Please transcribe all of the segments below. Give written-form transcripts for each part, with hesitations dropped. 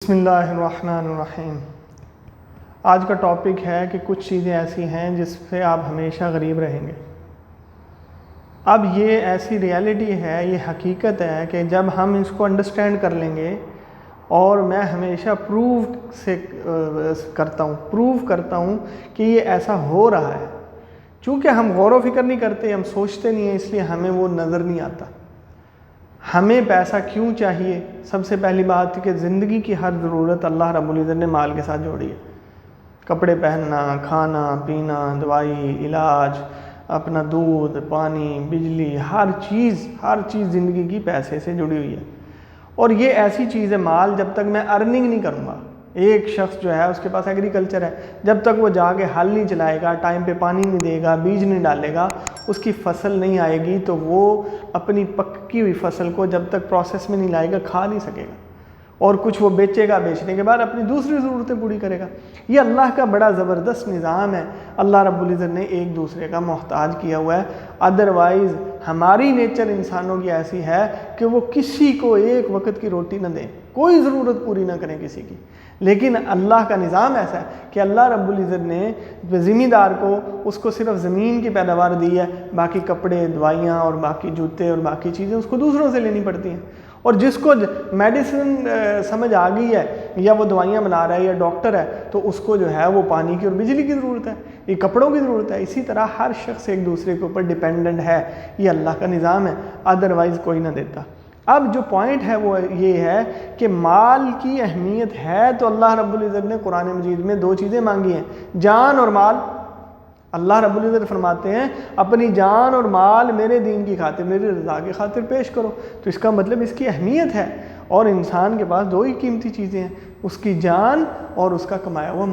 बिस्मिल्लाहिर्रहमानिर्रहीम। आज का टॉपिक है कि कुछ चीज़ें ऐसी हैं जिससे आप हमेशा गरीब रहेंगे। अब ये ऐसी रियलिटी है, ये हकीकत है कि जब हम इसको अंडरस्टैंड कर लेंगे, और मैं हमेशा प्रूव करता हूँ कि ये ऐसा हो रहा है। चूँकि हम गौर व फिक्र नहीं करते, हम सोचते नहीं हैं, इसलिए हमें वो नज़र नहीं आता। हमें पैसा क्यों चाहिए? सबसे पहली बात कि ज़िंदगी की हर ज़रूरत अल्लाह रब्बुल इज़्ज़त ने माल के साथ जोड़ी है। कपड़े पहनना, खाना पीना, दवाई, इलाज, अपना दूध, पानी, बिजली, हर चीज़ ज़िंदगी की पैसे से जुड़ी हुई है। और ये ऐसी चीज़ है, माल, जब तक मैं अर्निंग नहीं करूँगा। एक शख्स जो है, उसके पास एग्रीकल्चर है, जब तक वो जाके हल नहीं चलाएगा, टाइम पे पानी नहीं देगा, बीज नहीं डालेगा, उसकी फसल नहीं आएगी, तो वो अपनी पक्की हुई फसल को जब तक प्रोसेस में नहीं लाएगा, खा नहीं सकेगा। और कुछ वो बेचेगा, बेचने के बाद अपनी दूसरी ज़रूरतें पूरी करेगा। ये अल्लाह का बड़ा ज़बरदस्त निज़ाम है। अल्लाह रब्बुल इज़्ज़त ने एक दूसरे का मोहताज किया हुआ है। अदरवाइज़ हमारी नेचर इंसानों की ऐसी है कि वो किसी को एक वक्त की रोटी न दें, कोई ज़रूरत पूरी ना करें किसी की। लेकिन अल्लाह का निज़ाम ऐसा है कि अल्लाह रब्बुल इज़्ज़त ने ज़मींदार को उसको सिर्फ ज़मीन की पैदावार दी है, बाकी कपड़े, दवाइयाँ और बाकी जूते और बाकी चीज़ें उसको दूसरों से लेनी पड़ती हैं। और जिसको मेडिसिन समझ आ गई है, या वो दवाइयाँ बना रहा है, या डॉक्टर है, तो उसको जो है वो पानी की और बिजली की ज़रूरत है, ये कपड़ों की ज़रूरत है। इसी तरह हर शख्स एक दूसरे के ऊपर डिपेंडेंट है। ये अल्लाह का निज़ाम है, अदरवाइज़ कोई ना देता। अब जो पॉइंट है वो ये है कि माल की अहमियत है, तो अल्लाह रब्बुल इज़्ज़त ने कुरान मजीद में दो चीज़ें मांगी हैं, जान और माल। अल्लाह रब्बुल इज़्ज़त फरमाते हैं, अपनी जान और माल मेरे दीन की खातिर, मेरी रज़ा की खातिर पेश करो। तो इसका मतलब इसकी अहमियत है। और इंसान के पास दो ही कीमती चीज़ें हैं, उसकी जान और उसका कमाया हुआ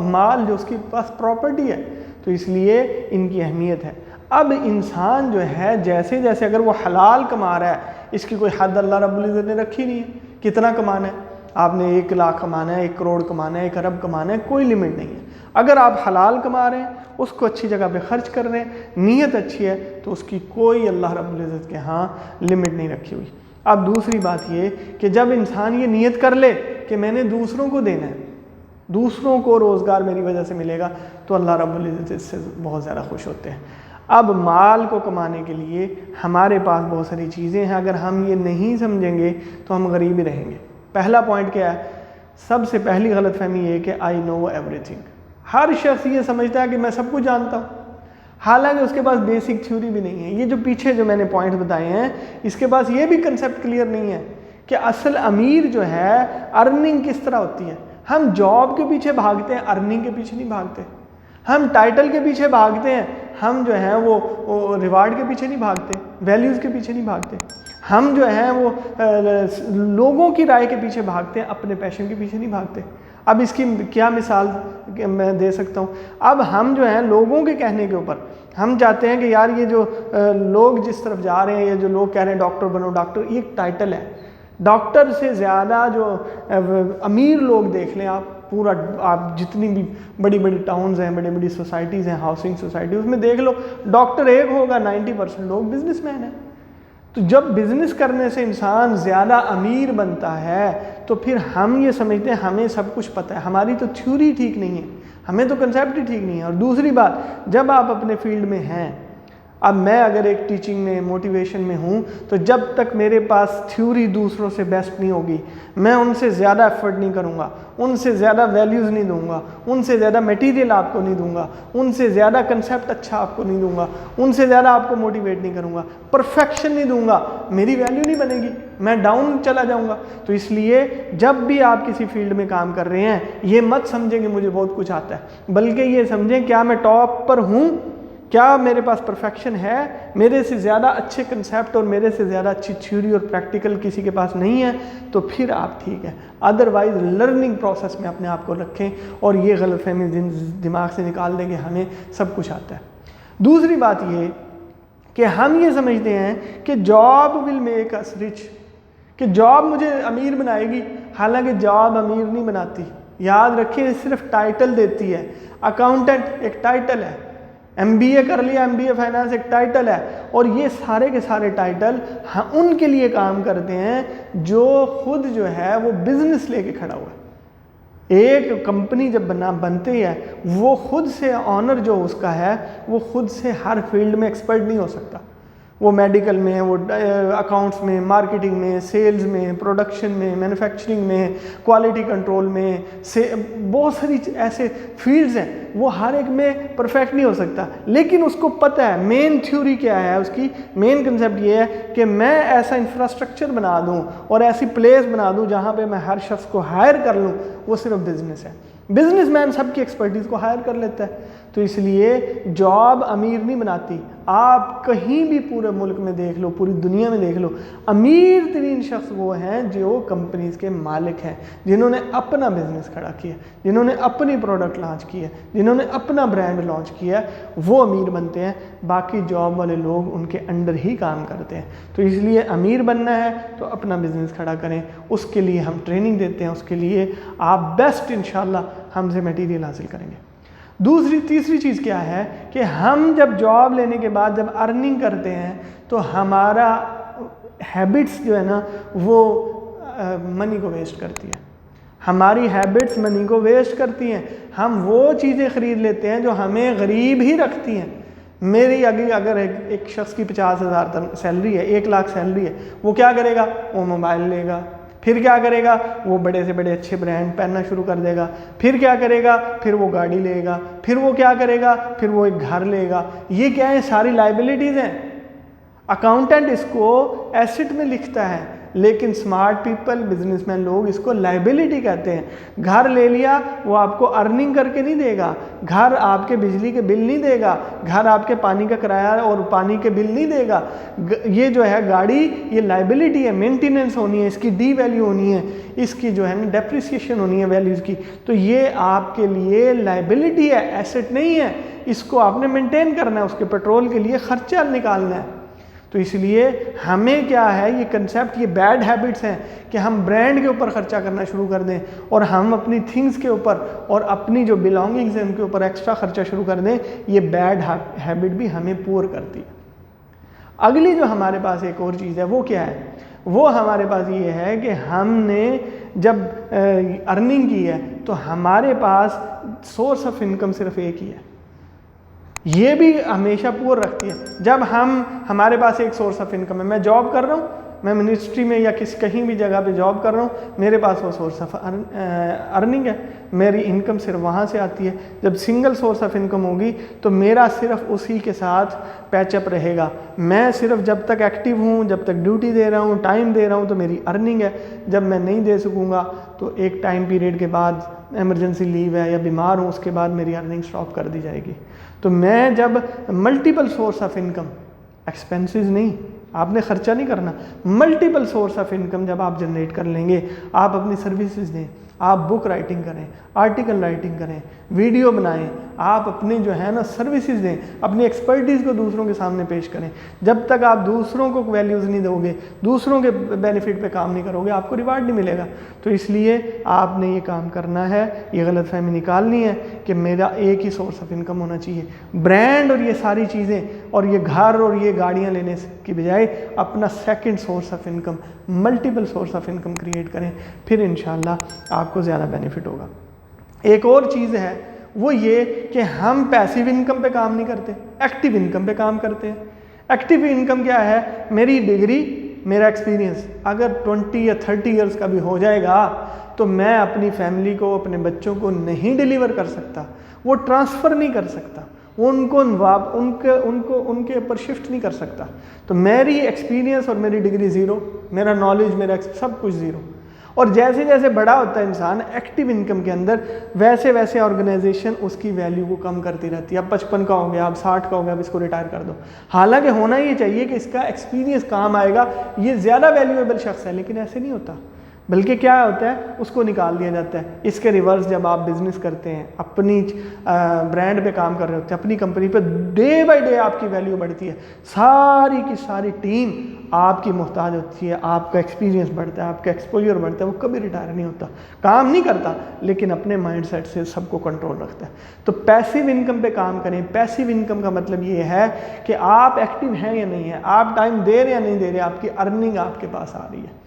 माल, जो उसके पास प्रॉपर्टी है। तो इसलिए इनकी अहमियत है। अब इंसान जो है, जैसे जैसे अगर वो हलाल कमा रहा है, इसकी कोई हद अल्लाह रब्बुल इज़्ज़त ने रखी नहीं है। कितना कमाना है आपने? 1 लाख कमाना है, 1 करोड़ कमाना है, 1 अरब कमाना है, कोई लिमिट नहीं है। अगर आप हलाल कमा रहे हैं, उसको अच्छी जगह पे खर्च कर रहे हैं, नीयत अच्छी है, तो उसकी कोई अल्लाह रब्बुल इज़्ज़त के यहाँ लिमिट नहीं रखी हुई। अब दूसरी बात ये कि जब इंसान ये नीयत कर ले कि मैंने दूसरों को देना है, दूसरों को रोज़गार मेरी वजह से मिलेगा, तो अल्लाह रब्बुल इज़्ज़त इससे बहुत ज़्यादा खुश होते हैं। अब माल को कमाने के लिए हमारे पास बहुत सारी चीज़ें हैं। अगर हम ये नहीं समझेंगे तो हम गरीब ही रहेंगे। पहला पॉइंट क्या है? सबसे पहली गलतफहमी ये कि आई नो एवरीथिंग। हर शख्स ये समझता है कि मैं सब कुछ जानता हूँ, हालांकि उसके पास बेसिक थ्योरी भी नहीं है। ये जो पीछे जो मैंने पॉइंट बताए हैं, इसके पास ये भी कंसेप्ट क्लियर नहीं है कि असल अमीर जो है, अर्निंग किस तरह होती है। हम जॉब के पीछे भागते हैं, अर्निंग के पीछे नहीं भागते। हम टाइटल के पीछे भागते हैं, हम जो हैं वो रिवार्ड के पीछे नहीं भागते, वैल्यूज़ के पीछे नहीं भागते। हम जो हैं वो लोगों की राय के पीछे भागते हैं, अपने पैशन के पीछे नहीं भागते। अब इसकी क्या मिसाल मैं दे सकता हूँ? अब हम जो हैं लोगों के कहने के ऊपर हम चाहते हैं कि यार ये जो लोग जिस तरफ जा रहे हैं, ये जो लोग कह रहे हैं डॉक्टर बनो, डॉक्टर, ये एक टाइटल है। डॉक्टर से ज़्यादा जो अमीर लोग देख लें आप, पूरा आप जितनी भी बड़ी बड़ी टाउन्स हैं, बड़ी बड़ी सोसाइटीज़ हैं, हाउसिंग सोसाइटी, उसमें देख लो, डॉक्टर एक होगा, 90% लोग बिजनेसमैन हैं। तो जब बिज़नेस करने से इंसान ज़्यादा अमीर बनता है, तो फिर हम ये समझते हैं हमें सब कुछ पता है। हमारी तो थ्योरी ठीक नहीं है, हमें तो कंसेप्ट ही ठीक नहीं है। और दूसरी बात, जब आप अपने फील्ड में हैं, अब मैं अगर एक टीचिंग में, मोटिवेशन में हूँ, तो जब तक मेरे पास थ्योरी दूसरों से बेस्ट नहीं होगी, मैं उनसे ज़्यादा एफर्ट नहीं करूँगा, उनसे ज़्यादा वैल्यूज़ नहीं दूंगा, उनसे ज़्यादा मटेरियल आपको नहीं दूंगा, उनसे ज़्यादा कंसेप्ट अच्छा आपको नहीं दूंगा, उनसे ज़्यादा आपको मोटिवेट नहीं करूँगा, परफेक्शन नहीं दूंगा, मेरी वैल्यू नहीं बनेगी, मैं डाउन चला जाऊँगा। तो इसलिए जब भी आप किसी फील्ड में काम कर रहे हैं, ये मत समझें कि मुझे बहुत कुछ आता है, बल्कि ये समझें क्या मैं टॉप पर हूँ, क्या मेरे पास परफेक्शन है, मेरे से ज़्यादा अच्छे कंसेप्ट और मेरे से ज़्यादा अच्छी थ्योरी और प्रैक्टिकल किसी के पास नहीं है, तो फिर आप ठीक है। अदरवाइज़ लर्निंग प्रोसेस में अपने आप को रखें और ये गलतफहमी दिमाग से निकाल दें कि हमें सब कुछ आता है। दूसरी बात ये कि हम ये समझते हैं कि job will make us rich, कि जॉब मुझे अमीर बनाएगी, हालांकि जॉब अमीर नहीं बनाती। याद रखिए, सिर्फ टाइटल देती है। अकाउंटेंट एक टाइटल है, MBA कर लिया, MBA फाइनेंस एक टाइटल है, और ये सारे के सारे टाइटल उनके लिए काम करते हैं जो खुद जो है वो बिजनेस लेके खड़ा हुआ है। एक कंपनी जब बनती है, वो खुद से ऑनर जो उसका है वो खुद से हर फील्ड में एक्सपर्ट नहीं हो सकता। वो मेडिकल में, वो अकाउंट्स में, मार्केटिंग में, सेल्स में, प्रोडक्शन में, मैन्युफैक्चरिंग में, क्वालिटी कंट्रोल में, से बहुत सारी ऐसे फील्ड्स हैं, वो हर एक में परफेक्ट नहीं हो सकता। लेकिन उसको पता है मेन थ्योरी क्या है, उसकी मेन कंसेप्ट ये है कि मैं ऐसा इंफ्रास्ट्रक्चर बना दूं और ऐसी प्लेस बना दूं जहां पे मैं हर शख्स को हायर कर लूं। वो सिर्फ बिजनेस है। बिजनेसमैन सबकी एक्सपर्टीज को हायर कर लेता है। तो इसलिए जॉब अमीर नहीं बनाती। आप कहीं भी पूरे मुल्क में देख लो, पूरी दुनिया में देख लो, अमीर तरीन शख्स वो हैं जो कंपनीज के मालिक हैं, जिन्होंने अपना बिजनेस खड़ा किया, जिन्होंने अपनी प्रोडक्ट लॉन्च किया, जिन्होंने अपना ब्रांड लॉन्च किया, वो अमीर बनते हैं। बाकी जॉब वाले लोग उनके अंडर ही काम करते हैं। तो इसलिए अमीर बनना है तो अपना बिजनेस खड़ा करें, उसके लिए हम ट्रेनिंग देते हैं, उसके लिए आप बेस्ट इंशाल्लाह हमसे मटेरियल हासिल करेंगे। तीसरी चीज़ क्या है कि हम जब जॉब लेने के बाद जब अर्निंग करते हैं तो हमारा हैबिट्स जो है ना वो मनी को वेस्ट करती है। हमारी हैबिट्स मनी को वेस्ट करती हैं। हम वो चीज़ें ख़रीद लेते हैं जो हमें गरीब ही रखती हैं। मेरी अगर एक शख्स की 50,000 सैलरी है, 1 लाख सैलरी है, वो क्या करेगा? वो मोबाइल लेगा। फिर क्या करेगा? वो बड़े से बड़े अच्छे ब्रांड पहनना शुरू कर देगा। फिर क्या करेगा? फिर वो गाड़ी लेगा। फिर वो क्या करेगा? फिर वो एक घर लेगा। ये क्या है? सारी लाइबिलिटीज़ हैं। अकाउंटेंट इसको एसेट में लिखता है, लेकिन स्मार्ट पीपल, बिजनेसमैन लोग इसको लाइबिलिटी कहते हैं। घर ले लिया, वो आपको अर्निंग करके नहीं देगा। घर आपके बिजली के बिल नहीं देगा। घर आपके पानी का किराया और पानी के बिल नहीं देगा। ये जो है गाड़ी, ये लाइबिलिटी है, मेंटेनेंस होनी है, इसकी डी वैल्यू होनी है, इसकी जो है ना डेप्रिसिएशन होनी है वैल्यूज़ की। तो ये आपके लिए लाइबिलिटी है, एसेट नहीं है। इसको आपने मेंटेन करना है, उसके पेट्रोल के लिए खर्चा निकालना है। तो इसलिए हमें क्या है, ये कंसेप्ट, ये बैड हैबिट्स हैं कि हम ब्रांड के ऊपर ख़र्चा करना शुरू कर दें और हम अपनी थिंग्स के ऊपर और अपनी जो बिलोंगिंग्स हैं उनके ऊपर एक्स्ट्रा ख़र्चा शुरू कर दें। ये बैड हैबिट भी हमें पुअर करती है। अगली जो हमारे पास एक और चीज़ है वो क्या है? वो हमारे पास ये है कि हमने जब अर्निंग की है तो हमारे पास सोर्स ऑफ इनकम सिर्फ एक ही है। ये भी हमेशा पूर्ण रखती है। जब हमारे पास एक सोर्स ऑफ इनकम है, मैं जॉब कर रहा हूँ, मैं मिनिस्ट्री में या कहीं भी जगह पे जॉब कर रहा हूँ, मेरे पास वो सोर्स ऑफ अर्निंग है, मेरी इनकम सिर्फ वहाँ से आती है। जब सिंगल सोर्स ऑफ इनकम होगी तो मेरा सिर्फ उसी के साथ पैचअप रहेगा। मैं सिर्फ जब तक एक्टिव हूँ, जब तक ड्यूटी दे रहा हूँ, टाइम दे रहा हूँ, तो मेरी अर्निंग है। जब मैं नहीं दे सकूँगा तो एक टाइम पीरियड के बाद, एमरजेंसी लीव है या बीमार हूँ, उसके बाद मेरी अर्निंग स्टॉप कर दी जाएगी। तो मैं जब multiple source of income, expenses नहीं, आपने खर्चा नहीं करना, मल्टीपल सोर्स ऑफ इनकम जब आप जनरेट कर लेंगे, आप अपनी सर्विसेज दें, आप बुक राइटिंग करें, आर्टिकल राइटिंग करें, वीडियो बनाएं, आप अपने जो है ना सर्विसेज दें, अपनी एक्सपर्टीज़ को दूसरों के सामने पेश करें। जब तक आप दूसरों को वैल्यूज़ नहीं दोगे, दूसरों के बेनिफिट पे काम नहीं करोगे, आपको रिवार्ड नहीं मिलेगा। तो इसलिए आपने ये काम करना है, ये गलतफहमी निकालनी है कि मेरा एक ही सोर्स ऑफ इनकम होना चाहिए। ब्रांड और ये सारी चीज़ें और ये घर और ये गाड़ियाँ लेने की बजाय अपना second source of income, multiple source of income create करें, फिर इंशाल्लाह आपको ज़्यादा बेनिफिट होगा। एक और चीज़ है वो ये कि हम पैसिव इनकम पे काम नहीं करते, एक्टिव इनकम पे काम करते हैं। एक्टिव इनकम क्या है? मेरी डिग्री, मेरा एक्सपीरियंस अगर 20 या 30 इयर्स का भी हो जाएगा तो मैं अपनी फैमिली को, अपने बच्चों को नहीं डिलीवर कर सकता, वो ट्रांसफ़र नहीं कर सकता, उनके ऊपर शिफ्ट नहीं कर सकता। तो मेरी एक्सपीरियंस और मेरी डिग्री ज़ीरो, मेरा नॉलेज, मेरा सब कुछ ज़ीरो। और जैसे जैसे बड़ा होता है इंसान एक्टिव इनकम के अंदर, वैसे वैसे ऑर्गेनाइजेशन उसकी वैल्यू को कम करती रहती है। अब 55 का हो गया, अब 60 का हो गया, अब इसको रिटायर कर दो। हालांकि होना ये चाहिए कि इसका एक्सपीरियंस काम आएगा, ये ज़्यादा वैल्यूएबल शख्स है, लेकिन ऐसे नहीं होता। बल्कि क्या होता है, उसको निकाल दिया जाता है। इसके रिवर्स जब आप बिजनेस करते हैं, अपनी ब्रांड पे काम कर रहे होते हैं, अपनी कंपनी पे, डे बाय डे आपकी वैल्यू बढ़ती है, सारी की सारी टीम आपकी मोहताज होती है, आपका एक्सपीरियंस बढ़ता है, आपका एक्सपोजर बढ़ता है, वो कभी रिटायर नहीं होता, काम नहीं करता, लेकिन अपने माइंडसेट से सबको कंट्रोल रखता है। तो पैसिव इनकम पे काम करें। पैसिव इनकम का मतलब ये है कि आप एक्टिव हैं या नहीं है, आप टाइम दे रहे या नहीं दे रहे, आपकी अर्निंग आपके पास आ रही है।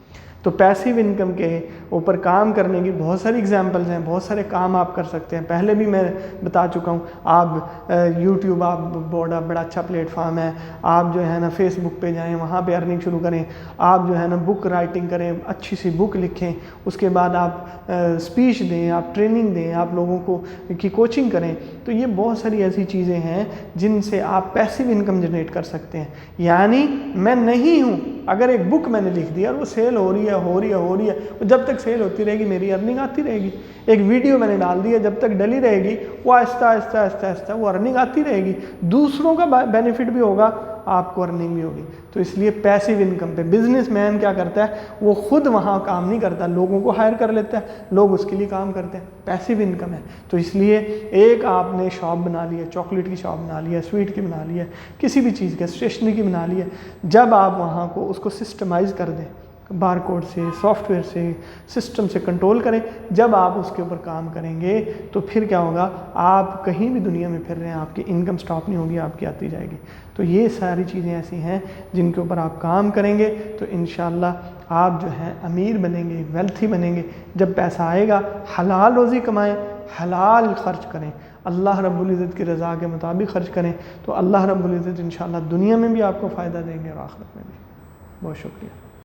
तो पैसिव इनकम के ऊपर काम करने की बहुत सारी एग्जांपल्स हैं, बहुत सारे काम आप कर सकते हैं। पहले भी मैं बता चुका हूँ। आप यूट्यूब, आप बड़ा अच्छा प्लेटफॉर्म है। आप जो है ना फेसबुक पे जाएं, वहाँ पे अर्निंग शुरू करें। आप जो है ना बुक राइटिंग करें, अच्छी सी बुक लिखें, उसके बाद आप स्पीच दें, आप ट्रेनिंग दें, आप लोगों को की कोचिंग करें। तो ये बहुत सारी ऐसी चीज़ें हैं जिनसे आप पैसिव इनकम जनरेट कर सकते हैं। यानी मैं नहीं हूँ, अगर एक बुक मैंने लिख दिया और वो सेल हो रही है, जब तक सेल होती रहेगी मेरी अर्निंग आती रहेगी। एक वीडियो मैंने डाल दी है, जब तक डली रहेगी वो आहिस्ता आहिस्ता वो अर्निंग आती रहेगी। दूसरों का बेनिफिट भी होगा, आपको अर्निंग भी होगी। तो इसलिए पैसिव इनकम पे बिजनेसमैन क्या करता है, वो खुद वहाँ काम नहीं करता, लोगों को हायर कर लेता है, लोग उसके लिए काम करते हैं। पैसिव इनकम है। तो इसलिए एक आपने शॉप बना ली है, चॉकलेट की शॉप बना ली है, स्वीट की बना ली है, किसी भी चीज़ के, स्टेशनरी की बना ली है, जब आप वहाँ को उसको सिस्टमाइज़ कर दें, बारकोड से, सॉफ्टवेयर से, सिस्टम से कंट्रोल करें, जब आप उसके ऊपर काम करेंगे तो फिर क्या होगा, आप कहीं भी दुनिया में फिर रहे हैं, आपकी इनकम स्टॉप नहीं होगी, आपकी आती जाएगी। तो ये सारी चीज़ें ऐसी हैं जिनके ऊपर आप काम करेंगे तो इंशाल्लाह आप जो है अमीर बनेंगे, वेल्थी बनेंगे। जब पैसा आएगा, हलाल रोज़ी कमाएं, हलाल ख़र्च करें, अल्लाह रब्बुल इज़्ज़त की रज़ा के मुताबिक ख़र्च करें, तो अल्लाह रब्बुल इज़्ज़त इंशाल्लाह दुनिया में भी आपको फ़ायदा देंगे और आखिरत में भी। बहुत शुक्रिया।